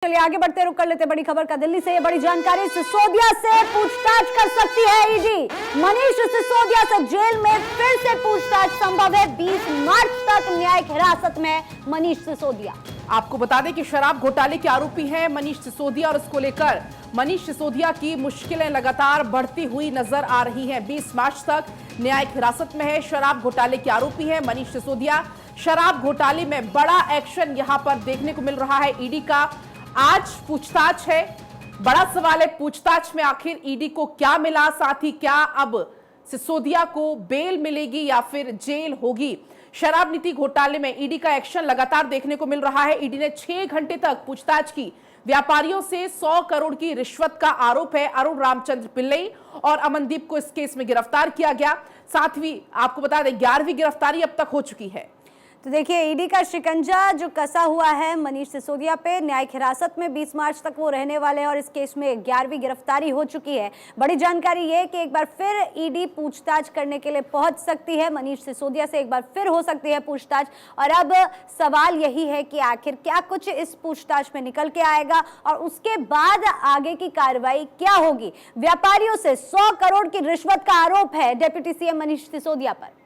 चलिए आगे बढ़ते रुक कर लेते बड़ी खबर का। दिल्ली से ये बड़ी जानकारी, सिसोदिया से पूछताछ कर सकती है ईडी। मनीष सिसोदिया से जेल में फिर से पूछताछ संभव है। 20 मार्च तक न्यायिक हिरासत में मनीष सिसोदिया। आपको बता दें कि शराब घोटाले के आरोपी हैं मनीष सिसोदिया और इसको लेकर मनीष सिसोदिया की मुश्किलें लगातार बढ़ती हुई नजर आ रही हैं। 20 मार्च तक न्यायिक हिरासत में है। शराब घोटाले के आरोपी हैं मनीष सिसोदिया। शराब घोटाले में बड़ा एक्शन यहां पर देखने को मिल रहा है ईडी का। आज पूछताछ है। बड़ा सवाल है पूछताछ में आखिर ईडी को क्या मिला, साथ ही क्या अब सिसोदिया को बेल मिलेगी या फिर जेल होगी। शराब नीति घोटाले में ईडी का एक्शन लगातार देखने को मिल रहा है। ईडी ने 6 घंटे तक पूछताछ की। व्यापारियों से 100 करोड़ की रिश्वत का आरोप है। अरुण रामचंद्र पिल्लई और अमनदीप को इस केस में गिरफ्तार किया गया। साथ ही आपको बता दें 11वीं गिरफ्तारी अब तक हो चुकी है। तो देखिए ईडी का शिकंजा जो कसा हुआ है मनीष सिसोदिया पे, न्यायिक हिरासत में 20 मार्च तक वो रहने वाले हैं और इस केस में 11वीं गिरफ्तारी हो चुकी है। बड़ी जानकारी ये कि एक बार फिर ईडी पूछताछ करने के लिए पहुंच सकती है। मनीष सिसोदिया से एक बार फिर हो सकती है पूछताछ। और अब सवाल यही है कि आखिर क्या कुछ इस पूछताछ में निकल के आएगा और उसके बाद आगे की कार्रवाई क्या होगी। व्यापारियों से 100 करोड़ की रिश्वत का आरोप है डिप्टी सीएम मनीष सिसोदिया पर।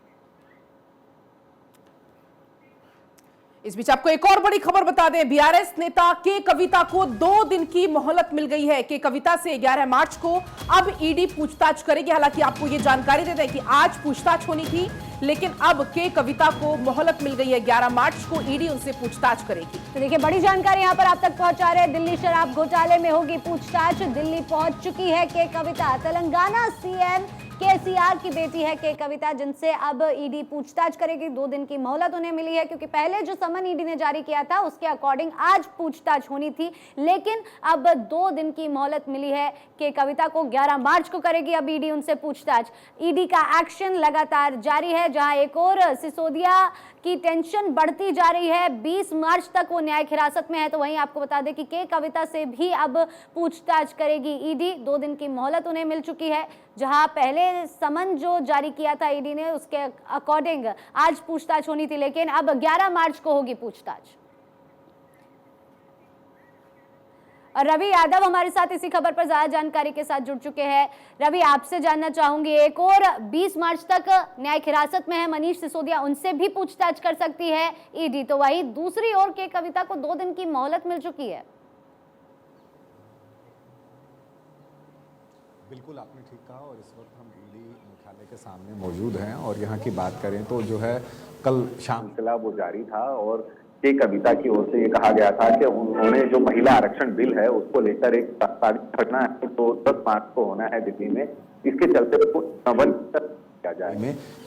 इस बीच आपको एक और बड़ी खबर बता दें, बीआरएस नेता के कविता को 2 दिन की मोहलत मिल गई है। के कविता से 11 मार्च को अब ईडी पूछताछ करेगी। हालांकि आपको यह जानकारी दे दें कि आज पूछताछ होनी थी, लेकिन अब के कविता को मोहलत मिल गई है। 11 मार्च को ईडी उनसे पूछताछ करेगी। तो देखिए बड़ी जानकारी यहां पर आप तक पहुंचा रहे हैं। दिल्ली शराब घोटाले में होगी पूछताछ। दिल्ली पहुंच चुकी है के कविता। तेलंगाना सीएम केसीआर की बेटी है के कविता, जिनसे अब ईडी पूछताछ करेगी। 2 दिन की मोहलत उन्हें मिली है, क्योंकि पहले जो समन ईडी ने जारी किया था उसके अकॉर्डिंग आज पूछताछ होनी थी, लेकिन अब 2 दिन की मोहलत मिली है के कविता को। 11 मार्च को करेगी अब ईडी उनसे पूछताछ। ईडी का एक्शन लगातार जारी है, जहां एक और सिसोदिया की टेंशन बढ़ती जा रही है। 20 मार्च तक वो न्यायिक हिरासत में है, तो वहीं आपको बता दें कि के कविता से भी अब पूछताछ करेगी ईडी। 2 दिन की मोहलत उन्हें मिल चुकी है। जहां पहले समन जो जारी किया था ईडी ने उसके अकॉर्डिंग आज पूछताछ होनी थी, लेकिन अब 11 मार्च को होगी पूछताछ। और रवि यादव हमारे साथ इसी खबर पर ज्यादा जानकारी के साथ जुड़ चुके हैं। रवि, आपसे जानना चाहूंगी, एक और 20 मार्च तक न्यायिक हिरासत में है मनीष सिसोदिया, उनसे भी पूछताछ कर सकती है ईडी, तो वहीं दूसरी ओर के कविता को 2 दिन की मोहलत मिल चुकी है। बिल्कुल आपने ठीक कहा। और इस वक्त हम ईडी मुख्यालय के सामने मौजूद हैं और यहाँ की बात करें तो जो है कल शाम सिलसिला वो जारी था और के कविता की ओर से ये कहा गया था कि उन्होंने जो महिला आरक्षण बिल है उसको लेकर एक प्रस्तावित घटना है, तो 10 मार्च को होना है दिल्ली में। इसके चलते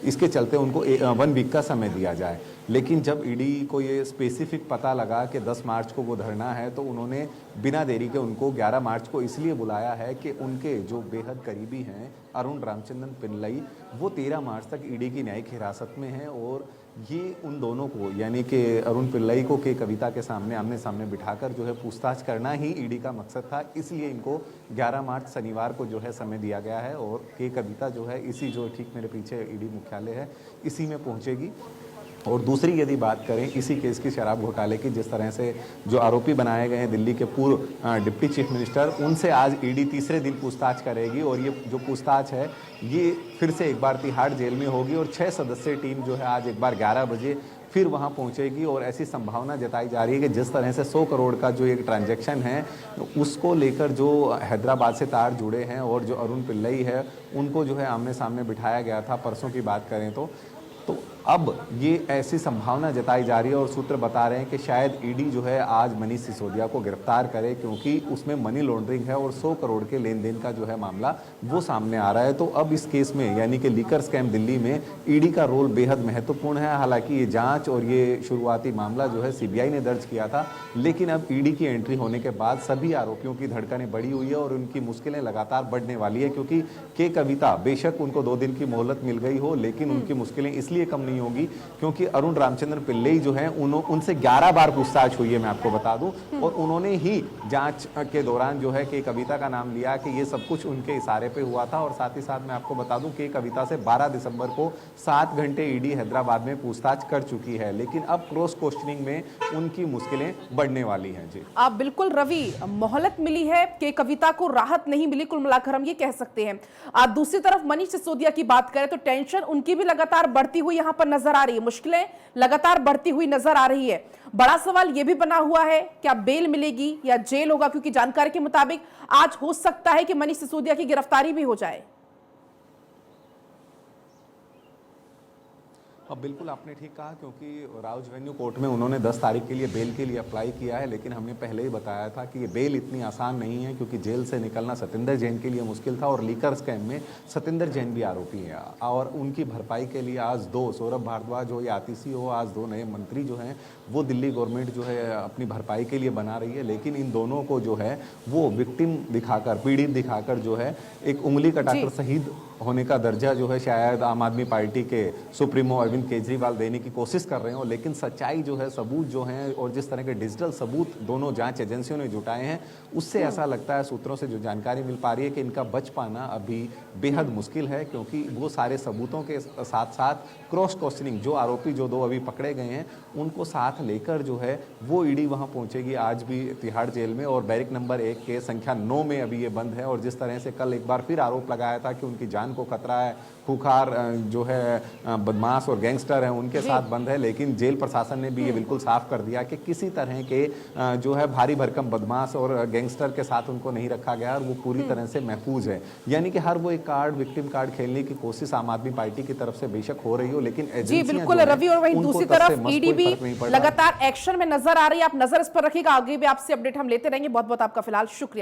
इसके चलते उनको 1 वीक का समय दिया जाए। लेकिन जब ईडी को ये स्पेसिफिक पता लगा कि 10 मार्च को वो धरना है, तो उन्होंने बिना देरी के उनको 11 मार्च को इसलिए बुलाया है कि उनके जो बेहद करीबी हैं अरुण रामचंद्रन पिल्लई, वो 13 मार्च तक ईडी की न्यायिक हिरासत में हैं। और ये उन दोनों को, यानी कि अरुण पिल्लई को के कविता के सामने आमने सामने बिठाकर जो है पूछताछ करना ही ईडी का मकसद था। इसलिए इनको 11 मार्च शनिवार को जो है समय दिया गया है और के कविता जो है इसी जो ठीक मेरे पीछे ईडी मुख्यालय है इसी में पहुंचेगी। और दूसरी यदि बात करें इसी केस की, शराब घोटाले की, जिस तरह से जो आरोपी बनाए गए हैं दिल्ली के पूर्व डिप्टी चीफ मिनिस्टर, उनसे आज ईडी तीसरे दिन पूछताछ करेगी। और ये जो पूछताछ है ये फिर से एक बार तिहाड़ जेल में होगी और 6 सदस्यीय टीम जो है आज एक बार 11 बजे फिर वहां पहुंचेगी। और ऐसी संभावना जताई जा रही है कि जिस तरह से 100 करोड़ का जो एक ट्रांजैक्शन है उसको लेकर जो हैदराबाद से तार जुड़े हैं और जो अरुण पिल्लई है उनको जो है आमने सामने बिठाया गया था परसों की बात करें तो अब ये ऐसी संभावना जताई जा रही है और सूत्र बता रहे हैं कि शायद ईडी जो है आज मनीष सिसोदिया को गिरफ्तार करे, क्योंकि उसमें मनी लॉन्ड्रिंग है और 100 करोड़ के लेन देन का जो है मामला वो सामने आ रहा है। तो अब इस केस में, यानी कि लीकर स्कैम दिल्ली में, ईडी का रोल बेहद महत्वपूर्ण है। हालांकि ये जांच और ये शुरुआती मामला जो है सीबीआई ने दर्ज किया था, लेकिन अब ईडी की एंट्री होने के बाद सभी आरोपियों की धड़कनें बढ़ी हुई है और उनकी मुश्किलें लगातार बढ़ने वाली है। क्योंकि के कविता, बेशक उनको 2 दिन की मोहलत मिल गई हो, लेकिन उनकी मुश्किलें इसलिए कम नहीं नहीं होगी, क्योंकि अरुण रामचंद्र पिल्लई जो है उनसे 11 बार पूछताछ हुई है, मैं आपको बता दूं, और उन्होंने ही जांच के दौरान जो है के कविता का नाम लिया कि ये सब कुछ उनके इशारे पे हुआ था। और साथ ही साथ मैं आपको बता दूं कि कविता से 12 दिसंबर को 7 घंटे ईडी हैदराबाद में पूछताछ कर चुकी है, लेकिन अब क्रॉस क्वेश्चनिंग में उनकी मुश्किलें बढ़ने वाली हैं। जी आप बिल्कुल रवि, मोहलत मिली है कि कविता को राहत नहीं मिली, कुल मिलाकर हम ये कह सकते हैं। दूसरी तरफ मनीष सिसोदिया की बात करें तो टेंशन उनकी भी लगातार बढ़ती हुई यहां पर नजर आ रही है, मुश्किलें लगातार बढ़ती हुई नजर आ रही है। बड़ा सवाल यह भी बना हुआ है, क्या बेल मिलेगी या जेल होगा, क्योंकि जानकारी के मुताबिक आज हो सकता है कि मनीष सिसोदिया की गिरफ्तारी भी हो जाए। अब बिल्कुल आपने ठीक कहा, क्योंकि राउज वेन्यू कोर्ट में उन्होंने 10 तारीख के लिए बेल के लिए अप्लाई किया है, लेकिन हमने पहले ही बताया था कि ये बेल इतनी आसान नहीं है, क्योंकि जेल से निकलना सतिंदर जैन के लिए मुश्किल था और लीकर स्कैम में सतिंदर जैन भी आरोपी हैं। और उनकी भरपाई के लिए आज 2 सौरभ भारद्वाज हो या आतिशी हो, आज 2 नए मंत्री जो हैं वो दिल्ली गवर्नमेंट जो है अपनी भरपाई के लिए बना रही है, लेकिन इन दोनों को जो है वो विक्टिम दिखाकर, पीड़ित दिखाकर जो है एक उंगली कटाकर शहीद होने का दर्जा जो है शायद आम आदमी पार्टी के सुप्रीमो अरविंद केजरीवाल देने की कोशिश कर रहे हो, लेकिन सच्चाई जो है, सबूत जो हैं और जिस तरह के डिजिटल सबूत दोनों जांच एजेंसियों ने जुटाए हैं, उससे ऐसा लगता है, सूत्रों से जो जानकारी मिल पा रही है, कि इनका बच पाना अभी बेहद मुश्किल है, क्योंकि वो सारे सबूतों के साथ साथ क्रॉस क्वेश्चनिंग, जो आरोपी जो 2 अभी पकड़े गए हैं उनको साथ लेकर जो है वो ईडी वहाँ पहुँचेगी आज भी तिहाड़ जेल में, और बैरिक नंबर 1 के संख्या 9 में अभी ये बंद है। और जिस तरह से कल एक बार फिर आरोप लगाया था कि उनकी जान को खतरा है, खुखार जो है बदमाश और गैंगस्टर हैं उनके साथ बंद है, लेकिन जेल प्रशासन ने भी ये बिल्कुल साफ कर दिया कि किसी तरह के जो है भारी भरकम बदमाश और गैंगस्टर के साथ उनको नहीं रखा गया, और वो पूरी तरह से महफूज है। यानी कि हर वो एक कार्ड, विक्टिम कार्ड खेलने की कोशिश आम आदमी पार्टी की तरफ से बेशक हो रही हो, लेकिन जी बिल्कुल रवि, और वहीं दूसरी तरफ ईडी भी लगातार एक्शन में नजर आ रही है। आप नजर इस पर रखिएगा, आगे भी आपसे अपडेट हम लेते रहेंगे। बहुत बहुत आपका फिलहाल शुक्रिया।